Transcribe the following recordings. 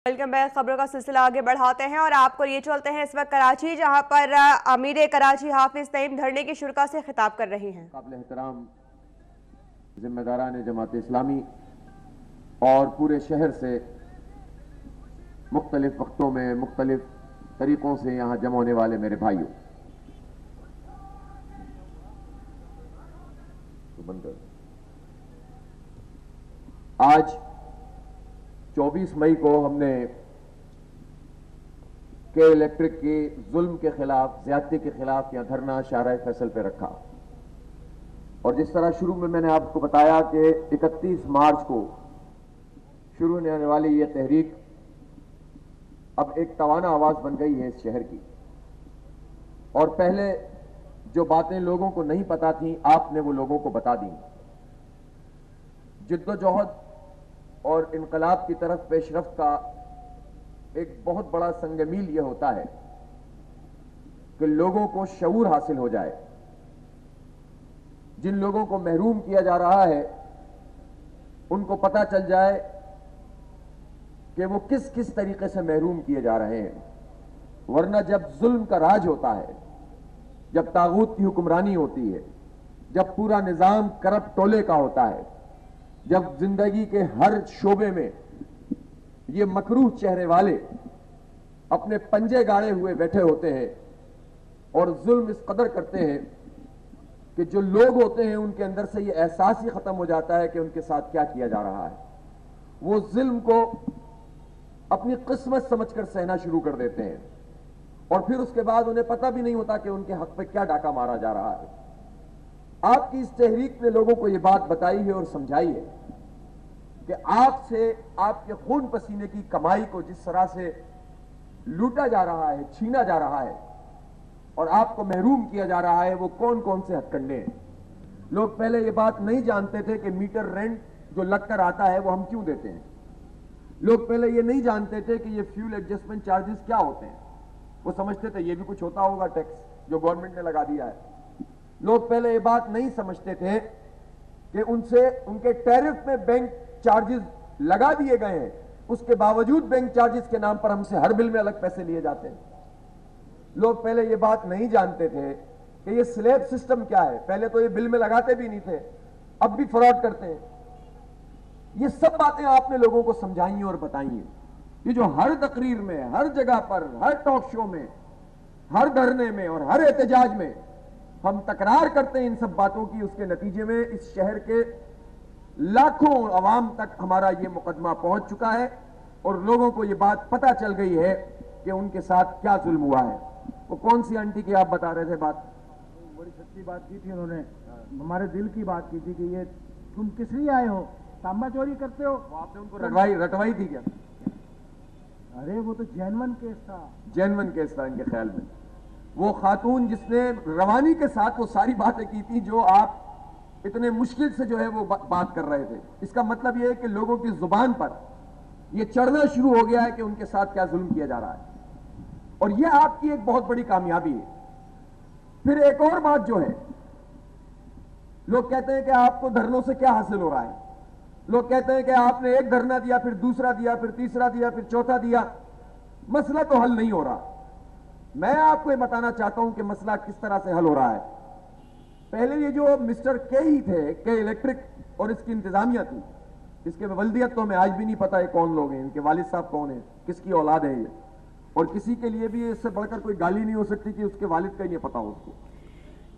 Welcome back. खबरों का सिलसिला आगे बढ़ाते हैं और आपको ये चलते हैं इस वक्त कराची, जहां पर अमीर कराची हाफिज तईब धरने की शुरा से खिताब कर रही हैं। काबिल एहतराम जिम्मेदारान जमात इस्लामी और पूरे शहर से मुख्तलिफ वक्तों में मुख्तलिफ तरीकों से यहाँ जमा होने वाले मेरे भाइयों, आज 24 मई को हमने के इलेक्ट्रिक की जुल्म के खिलाफ, ज्यादती के खिलाफ यहाँ धरना शाहराह फैसल पे रखा। और जिस तरह शुरू में मैंने आपको बताया कि 31 मार्च को शुरू होने वाली ये तहरीक अब एक तवाना आवाज बन गई है इस शहर की। और पहले जो बातें लोगों को नहीं पता थी, आपने वो लोगों को बता दी। जिद्दोजहद और इनकलाब की तरफ पेशरफ्त का एक बहुत बड़ा संगमील यह होता है कि लोगों को शऊर हासिल हो जाए। जिन लोगों को महरूम किया जा रहा है उनको पता चल जाए कि वो किस किस तरीके से महरूम किए जा रहे हैं। वरना जब जुल्म का राज होता है, जब तागूत की हुक्मरानी होती है, जब पूरा निजाम करप्ट टोले का होता है, जब जिंदगी के हर शोबे में ये मकरूह चेहरे वाले अपने पंजे गाड़े हुए बैठे होते हैं और जुल्म इस कदर करते हैं कि जो लोग होते हैं उनके अंदर से ये एहसास ही खत्म हो जाता है कि उनके साथ क्या किया जा रहा है। वो जुल्म को अपनी किस्मत समझकर सहना शुरू कर देते हैं और फिर उसके बाद उन्हें पता भी नहीं होता कि उनके हक पे क्या डाका मारा जा रहा है। आपकी इस तहरीक ने लोगों को यह बात बताई है और समझाई है कि आपसे आपके खून पसीने की कमाई को जिस तरह से लूटा जा रहा है, छीना जा रहा है और आपको महरूम किया जा रहा है, वो कौन कौन से हथकंडे हैं। लोग पहले ये बात नहीं जानते थे कि मीटर रेंट जो लगकर आता है वो हम क्यों देते हैं। लोग पहले ये नहीं जानते थे कि ये फ्यूल एडजस्टमेंट चार्जेस क्या होते हैं। वो समझते थे ये भी कुछ होता होगा टैक्स जो गवर्नमेंट ने लगा दिया है। लोग पहले ये बात नहीं समझते थे कि उनसे उनके टैरिफ में बैंक चार्जेस लगा दिए गए हैं, उसके बावजूद बैंक चार्जेस के नाम पर हमसे हर बिल में अलग पैसे लिए जाते हैं। लोग पहले ये बात नहीं जानते थे कि ये स्लैब सिस्टम क्या है। पहले तो ये बिल में लगाते भी नहीं थे, अब भी फ्रॉड करते हैं। ये सब बातें आपने लोगों को समझाई और बताई हैं। ये जो हर तकरीर में, हर जगह पर, हर टॉक शो में, हर धरने में और हर एहतजाज में हम तकरार करते हैं इन सब बातों की, उसके नतीजे में इस शहर के लाखों अवाम तक हमारा ये मुकदमा पहुंच चुका है और लोगों को ये बात पता चल गई है कि उनके साथ क्या जुल्म हुआ है। वो कौन सी आंटी की आप बता रहे थे बात? बड़ी सच्ची बात की थी उन्होंने, हमारे दिल की बात की थी कि ये तुम किस लिए आए हो, तांबा चोरी करते हो। वो आपने उनको रटवाई थी क्या? अरे वो तो जेन्युइन केस था। जेन्युइन केस था इनके ख्याल में। वो खातून जिसने रवानी के साथ वो सारी बातें की थी जो आप इतने मुश्किल से जो है वो बात कर रहे थे। इसका मतलब ये है कि लोगों की जुबान पर ये चढ़ना शुरू हो गया है कि उनके साथ क्या जुल्म किया जा रहा है और ये आपकी एक बहुत बड़ी कामयाबी है। फिर एक और बात जो है, लोग कहते हैं कि आपको धरनों से क्या हासिल हो रहा है। लोग कहते हैं कि आपने एक धरना दिया, फिर दूसरा दिया, फिर तीसरा दिया, फिर चौथा दिया, मसला तो हल नहीं हो रहा। मैं आपको ये बताना चाहता हूं कि मसला किस तरह से हल हो रहा है। पहले ये जो मिस्टर के ही थे, के इलेक्ट्रिक और इसकी इंतजामिया थी, इसके वल्दियत तो हमें आज भी नहीं पता है कौन लोग हैं, इनके वालिद साहब कौन है, किसकी औलाद है ये। और किसी के लिए भी इससे बढ़कर कोई गाली नहीं हो सकती कि उसके वालिद का ही नहीं पता हो उसको।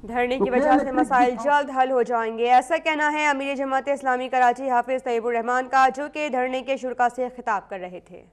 धरने की वजह से मसाइल जल्द हल हो जाएंगे, ऐसा कहना है अमीर जमात इस्लामी कराची हाफिज तईबुर रहमान का, जो कि धरने के शुरा से खिताब कर रहे थे।